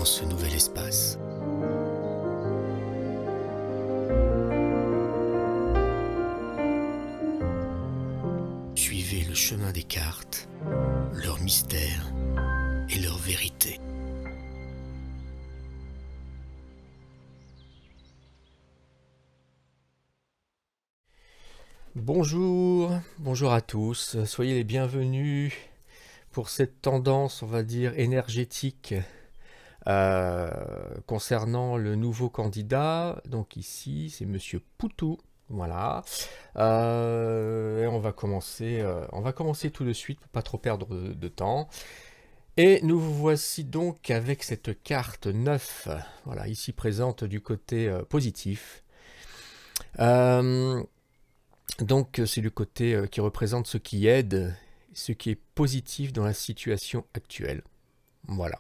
ce nouvel espace. Suivez le chemin des cartes, leur mystère et leur vérité. Bonjour à tous, soyez les bienvenus pour cette tendance, on va dire, énergétique concernant le nouveau candidat. Donc ici, c'est Monsieur Poutou, voilà. Et on va commencer tout de suite pour pas trop perdre de temps. Et nous vous voici donc avec cette carte 9, voilà, ici présente du côté positif. Donc c'est le côté qui représente ce qui aide, ce qui est positif dans la situation actuelle. Voilà.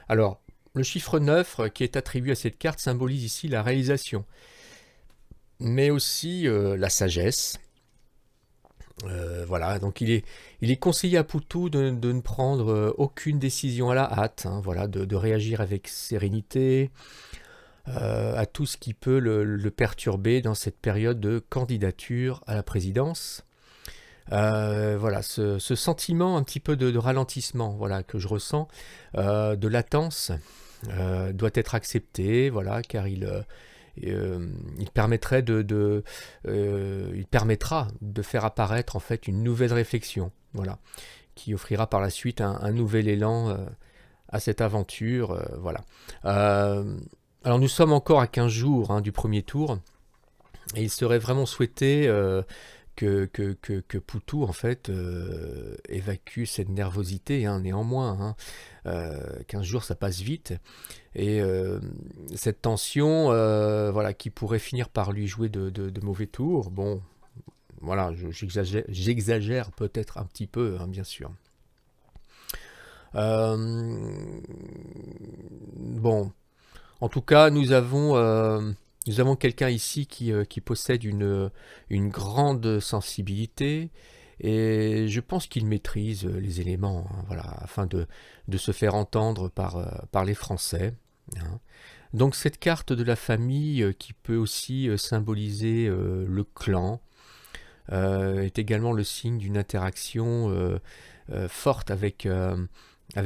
Alors, le chiffre 9 qui est attribué à cette carte symbolise ici la réalisation, mais aussi la sagesse. Voilà, donc il est conseillé à Poutou de ne prendre aucune décision à la hâte, hein, voilà, de réagir avec sérénité, à tout ce qui peut le perturber dans cette période de candidature à la présidence. Voilà, ce sentiment un petit peu de ralentissement, voilà, que je ressens, de latence, doit être accepté, voilà, car il permettrait il permettra de faire apparaître en fait une nouvelle réflexion, voilà, qui offrira par la suite un nouvel élan à cette aventure, voilà. Alors nous sommes encore à 15 jours hein, du premier tour, et il serait vraiment souhaité que Poutou en fait évacue cette nervosité, hein, néanmoins. Hein. 15 jours ça passe vite, et cette tension voilà, qui pourrait finir par lui jouer de mauvais tours. Bon, voilà, j'exagère peut-être un petit peu, hein, bien sûr. Bon, en tout cas, nous avons quelqu'un ici qui possède une grande sensibilité, et je pense qu'il maîtrise les éléments, hein, voilà, afin de se faire entendre par les Français. Hein. Donc cette carte de la famille qui peut aussi symboliser le clan est également le signe d'une interaction forte avec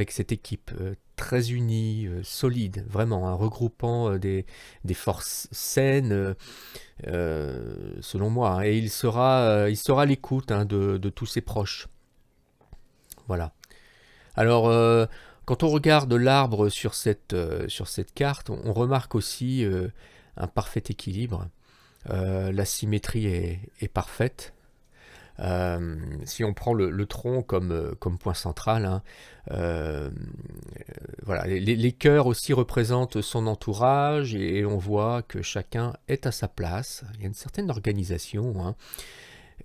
cette équipe très unie, solide, vraiment, hein, regroupant des forces saines, selon moi, hein, et il sera à l'écoute hein, de tous ses proches. Voilà. Alors, quand on regarde l'arbre sur cette carte, on remarque aussi un parfait équilibre. La symétrie est parfaite. Si on prend le tronc comme point central, hein, voilà, les cœurs aussi représentent son entourage, et on voit que chacun est à sa place. Il y a une certaine organisation, hein,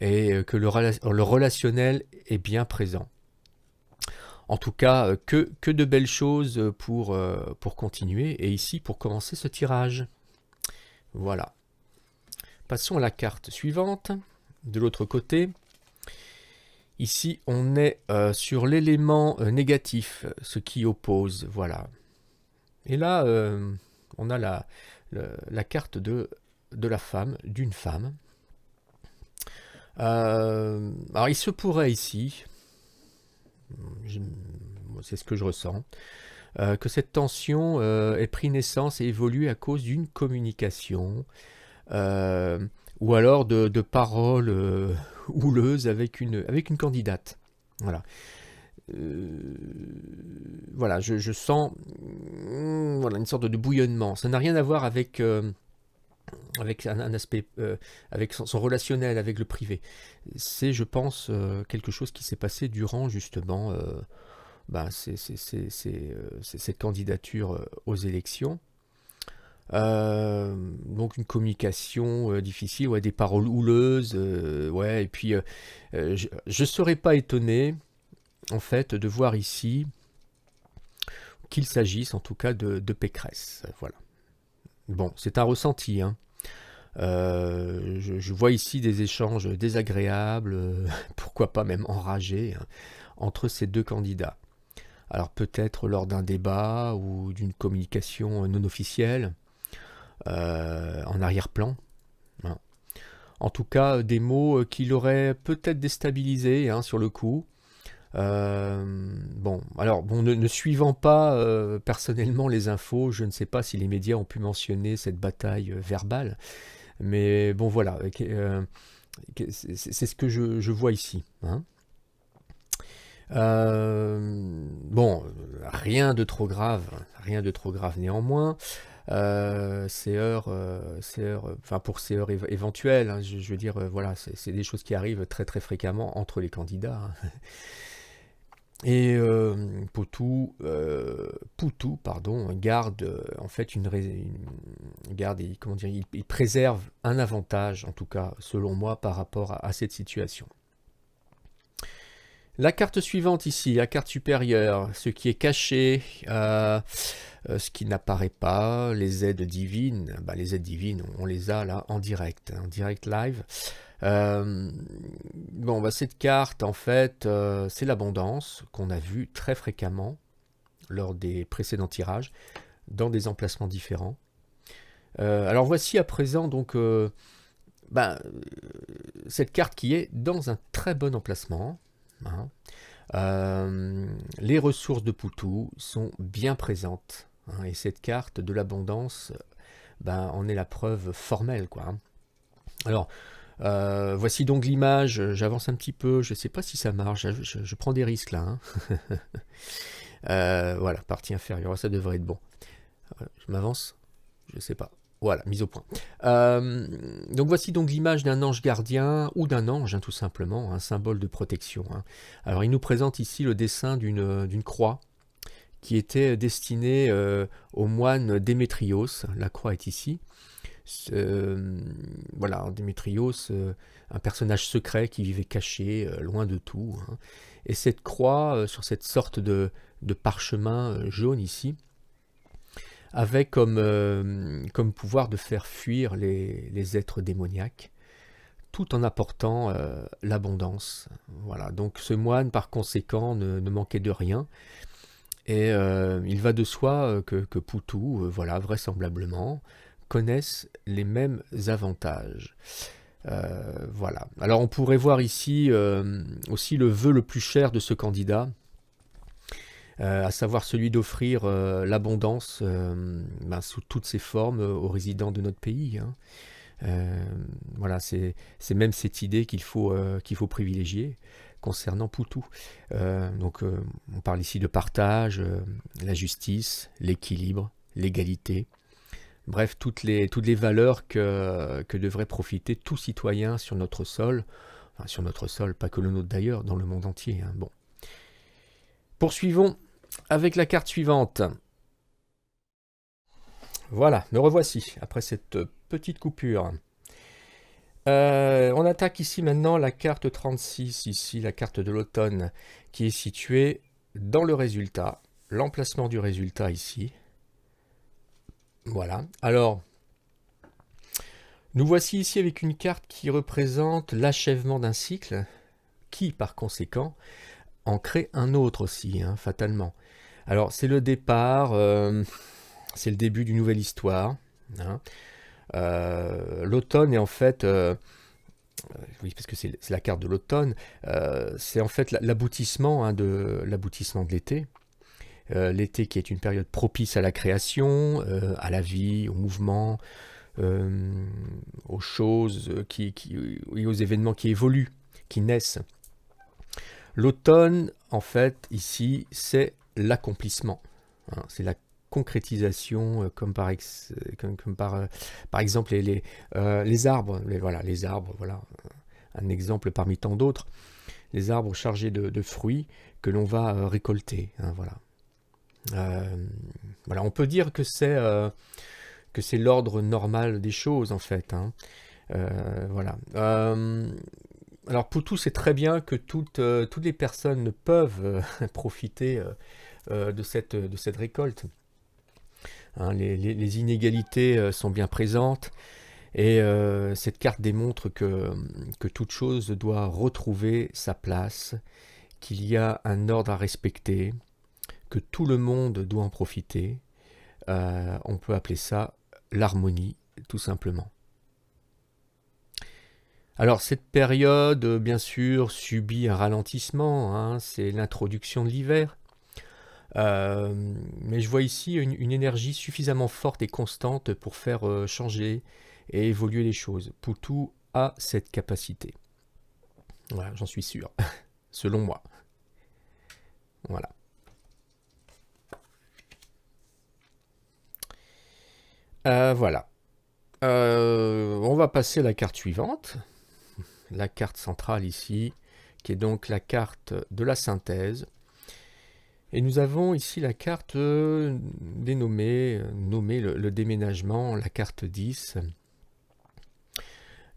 et que le relationnel est bien présent. En tout cas, que de belles choses pour continuer, et ici pour commencer ce tirage. Voilà. Passons à la carte suivante. De l'autre côté, ici on est sur l'élément négatif, ce qui oppose, voilà. Et là, on a la carte de la femme, d'une femme. Alors il se pourrait ici, c'est ce que je ressens, que cette tension ait pris naissance et évolué à cause d'une communication, ou alors de paroles houleuses avec une candidate. Voilà. Voilà, je sens voilà, une sorte de bouillonnement. Ça n'a rien à voir avec un aspect, avec son relationnel, avec le privé. C'est, je pense, quelque chose qui s'est passé durant justement cette candidature aux élections. Donc une communication difficile, ouais, des paroles houleuses, ouais, et puis je serais pas étonné en fait de voir ici qu'il s'agisse en tout cas de Pécresse, voilà. Bon, c'est un ressenti, hein. Je vois ici des échanges désagréables, pourquoi pas même enragés, hein, entre ces deux candidats. Alors peut-être lors d'un débat ou d'une communication non officielle, en arrière-plan, hein. En tout cas, des mots qui l'auraient peut-être déstabilisé, hein, sur le coup. Bon, alors, bon, ne suivant pas personnellement les infos, je ne sais pas si les médias ont pu mentionner cette bataille verbale, mais bon, voilà, c'est ce que je vois ici, hein. Bon, rien de trop grave néanmoins. Enfin pour ces heures éventuelles, hein, je veux dire, voilà, c'est des choses qui arrivent très très fréquemment entre les candidats, hein. Et Poutou, pardon, garde en fait garde, comment dire, il préserve un avantage, en tout cas selon moi, par rapport à cette situation. La carte suivante ici, la carte supérieure, ce qui est caché, ce qui n'apparaît pas, les aides divines, les aides divines, on les a là en direct live. Bon, cette carte, en fait, c'est l'abondance qu'on a vue très fréquemment lors des précédents tirages, dans des emplacements différents. Alors voici à présent donc cette carte qui est dans un très bon emplacement, hein. Les ressources de Poutou sont bien présentes, hein, et cette carte de l'abondance en est la preuve formelle, quoi, hein. Alors voici donc l'image, j'avance un petit peu, je ne sais pas si ça marche, je prends des risques là, hein. Voilà, partie inférieure, ça devrait être bon. Je m'avance, je ne sais pas. Voilà, mise au point. Donc voici donc l'image d'un ange gardien, ou d'un ange, hein, tout simplement, un symbole de protection, hein. Alors il nous présente ici le dessin d'une croix qui était destinée au moine Démétrios. La croix est ici. Voilà, Démétrios, un personnage secret qui vivait caché, loin de tout, hein. Et cette croix, sur cette sorte de parchemin jaune ici, avait comme pouvoir de faire fuir les êtres démoniaques, tout en apportant l'abondance. Voilà, donc ce moine, par conséquent, ne manquait de rien. Et il va de soi que Poutou, voilà, vraisemblablement, connaissent les mêmes avantages. Voilà. Alors on pourrait voir ici aussi le vœu le plus cher de ce candidat, à savoir celui d'offrir l'abondance sous toutes ses formes aux résidents de notre pays, hein. Voilà, c'est même cette idée qu'il faut privilégier concernant Poutou. Donc on parle ici de partage, la justice, l'équilibre, l'égalité. Bref, toutes les valeurs que devrait profiter tout citoyen sur notre sol. Enfin, sur notre sol, pas que le nôtre d'ailleurs, dans le monde entier, hein. Bon. Poursuivons avec la carte suivante. Voilà, me revoici après cette petite coupure. On attaque ici maintenant la carte 36, ici la carte de l'automne, qui est située dans le résultat, l'emplacement du résultat ici. Voilà, alors, nous voici ici avec une carte qui représente l'achèvement d'un cycle, qui par conséquent en crée un autre aussi, hein, fatalement. Alors c'est le départ, c'est le début d'une nouvelle histoire, hein. L'automne est en fait, oui, parce que c'est la carte de l'automne, c'est en fait l'aboutissement, hein, de l'été. L'été qui est une période propice à la création, à la vie, au mouvement, aux choses, et aux événements qui évoluent, qui naissent. L'automne, en fait, ici, c'est l'accomplissement, hein, c'est la concrétisation, comme par exemple les arbres, les arbres, voilà, un exemple parmi tant d'autres, les arbres chargés de fruits que l'on va récolter, hein, voilà. Voilà, on peut dire que c'est l'ordre normal des choses, en fait, hein. Voilà. Alors Poutou sait très bien que toutes les personnes peuvent profiter de cette récolte, hein. Les inégalités sont bien présentes, et cette carte démontre que toute chose doit retrouver sa place, qu'il y a un ordre à respecter, que tout le monde doit en profiter. On peut appeler ça l'harmonie, tout simplement. Alors cette période, bien sûr, subit un ralentissement, hein, c'est l'introduction de l'hiver. Mais je vois ici une énergie suffisamment forte et constante pour faire changer et évoluer les choses. Poutou a cette capacité. Voilà, j'en suis sûr, selon moi. Voilà. Voilà. On va passer à la carte suivante. La carte centrale ici, qui est donc la carte de la synthèse. Et nous avons ici la carte dénommée, nommée le déménagement, la carte 10.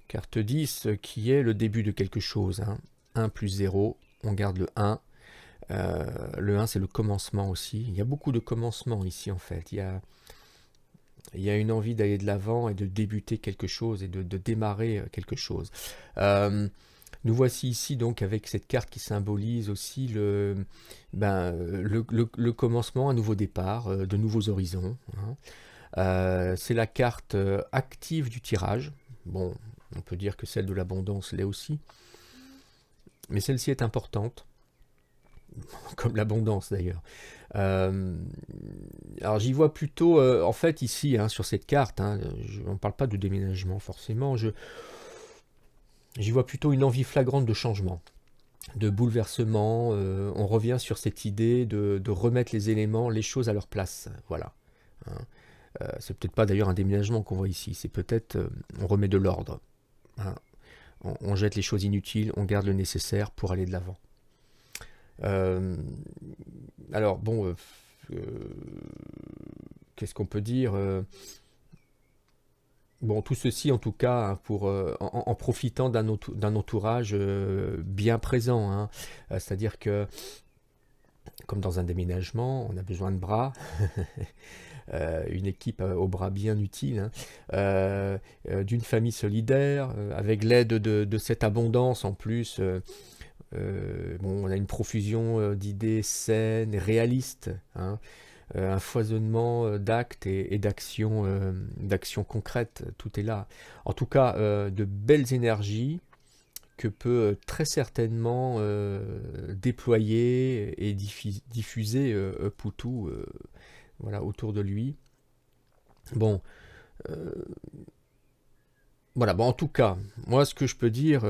Carte 10 qui est le début de quelque chose. Hein. 1 plus 0, on garde le 1. Le 1 c'est le commencement aussi. Il y a beaucoup de commencements ici en fait. Il y a une envie d'aller de l'avant et de débuter quelque chose et de démarrer quelque chose. Nous voici ici donc avec cette carte qui symbolise aussi le commencement, un nouveau départ, de nouveaux horizons. Hein. C'est la carte active du tirage. Bon, on peut dire que celle de l'abondance l'est aussi. Mais celle-ci est importante, comme l'abondance d'ailleurs. Alors j'y vois plutôt, en fait ici, hein, sur cette carte, hein, on ne parle pas de déménagement forcément, j'y vois plutôt une envie flagrante de changement, de bouleversement. On revient sur cette idée de remettre les éléments, les choses à leur place. Voilà. Hein. C'est peut-être pas d'ailleurs un déménagement qu'on voit ici, c'est peut-être on remet de l'ordre. Hein. On jette les choses inutiles, on garde le nécessaire pour aller de l'avant. Alors bon, qu'est-ce qu'on peut dire bon, tout ceci en tout cas hein, pour, en profitant d'un entourage bien présent. Hein. C'est-à-dire que, comme dans un déménagement, on a besoin de bras. Une équipe aux bras bien utiles, hein. D'une famille solidaire, avec l'aide de cette abondance en plus. Bon, on a une profusion d'idées saines, réalistes, hein, un foisonnement d'actes et d'actions concrètes, tout est là. En tout cas, de belles énergies que peut très certainement déployer et diffuser Poutou voilà, autour de lui. Bon, voilà, bon, en tout cas, moi ce que je peux dire,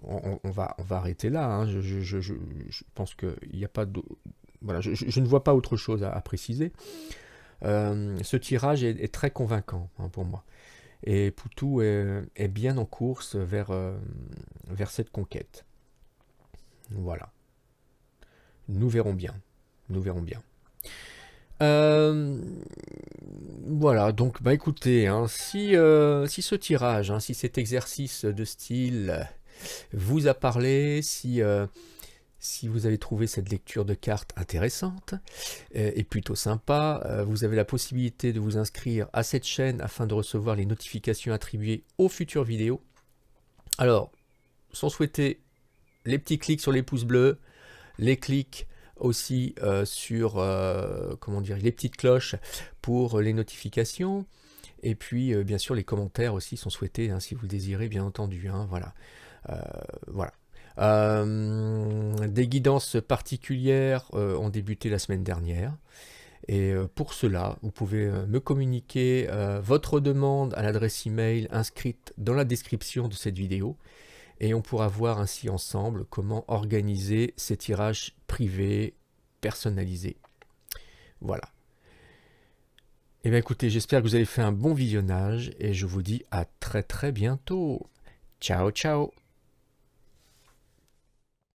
on va arrêter là. Hein. Je pense qu'il n'y a pas de... Voilà, je ne vois pas autre chose à préciser. Ce tirage est très convaincant hein, pour moi. Et Poutou est bien en course vers cette conquête. Voilà. Nous verrons bien. Nous verrons bien. Voilà, donc bah écoutez, hein, si ce tirage, hein, si cet exercice de style vous a parlé, si vous avez trouvé cette lecture de cartes intéressante et plutôt sympa, vous avez la possibilité de vous inscrire à cette chaîne afin de recevoir les notifications attribuées aux futures vidéos. Alors, sans souhaiter les petits clics sur les pouces bleus, les clics aussi sur comment dire, les petites cloches pour les notifications, et puis bien sûr les commentaires aussi sont souhaités hein, si vous le désirez bien entendu. Hein, voilà. Voilà. Des guidances particulières ont débuté la semaine dernière. Et pour cela, vous pouvez me communiquer votre demande à l'adresse email inscrite dans la description de cette vidéo. Et on pourra voir ainsi ensemble comment organiser ces tirages privés, personnalisés. Voilà. Et bien écoutez, j'espère que vous avez fait un bon visionnage et je vous dis à très très bientôt. Ciao ciao.